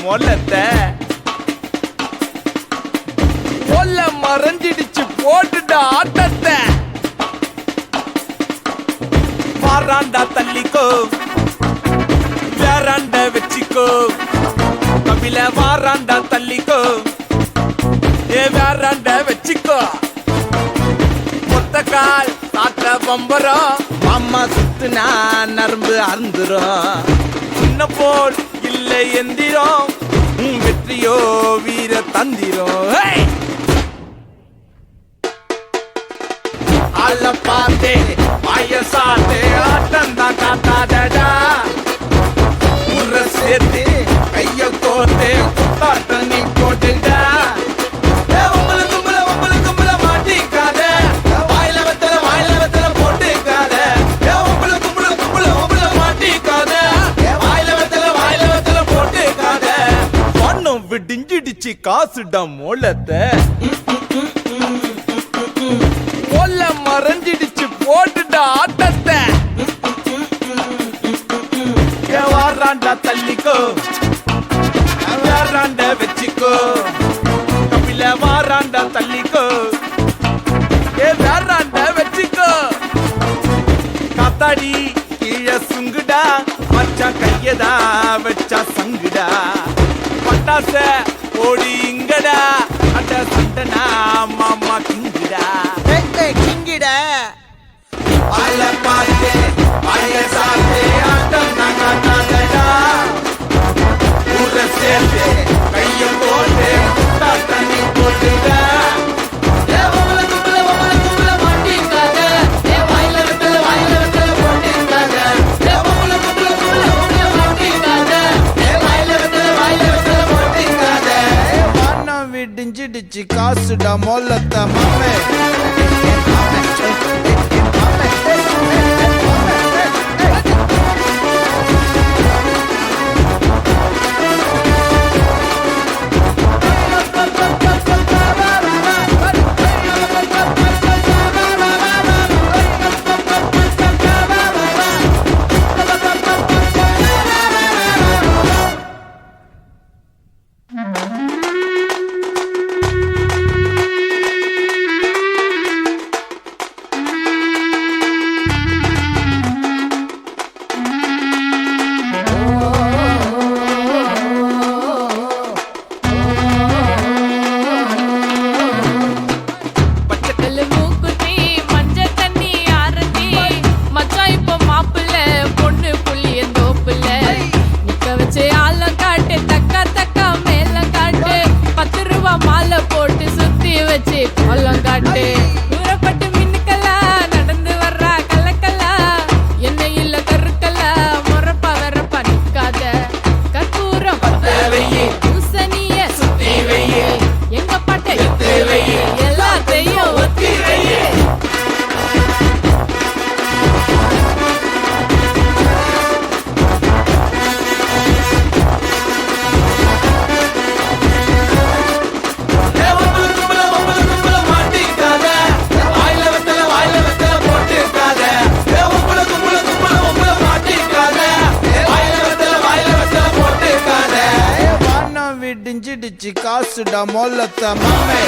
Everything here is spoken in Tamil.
மொல்லத்தை கொல்ல மறைஞ்சிடுச்சு போட்டுட்ட ஆட்டத்தை வாராண்டா தள்ளிக்கோ வேறாண்ட வச்சிக்கோ கபில வாராண்டா தள்ளிக்கோ வேறாண்ட வச்சிக்கோ கால் காற்ற பம்பரம் அம்மா சுத்துனா நரம்பு அறுந்துரும் சின்ன போல் இல்லை எந்திரம் வெற்றியோ வீர தந்திரம் அல்ல பார்த்தே வயசாட்டே ஆட்டம் தான் காட்டாதடா உர சேர்த்து கைய கோர்த்தே குத்தாட்ட நீ போட்டுடா விடிஞ்சிடுச்சு காசுட மூலத்தை கொல்ல மறைஞ்சிடுச்சு போட்டுட்ட ஆட்டத்தை வாராண்டா தள்ளிக்கோ வேறாண்ட வச்சிக்கோ கபில வாராண்டா தள்ளிக்கோ வேறாண்ட வச்சிக்கோ காத்தாடி கீழே சுங்குடா வச்சா கையதா வச்சா சங்குடா பட்டாச ஓடி இங்கடா அட சண்டனா மாமா கிங்கிடா கிங்கிடா அல்ல பாத்தே அய சாத்தே ஆட்டம் நாங்கடா ஊர சேர்த்தே கைய போட்டே தண்ணி போட்டுடா விடிஞ்சிடுச்சு காசுடா மொல்லத்த மாமே விடிஞ்சிடுச்சு காசுடா மொல்லத்த மாமே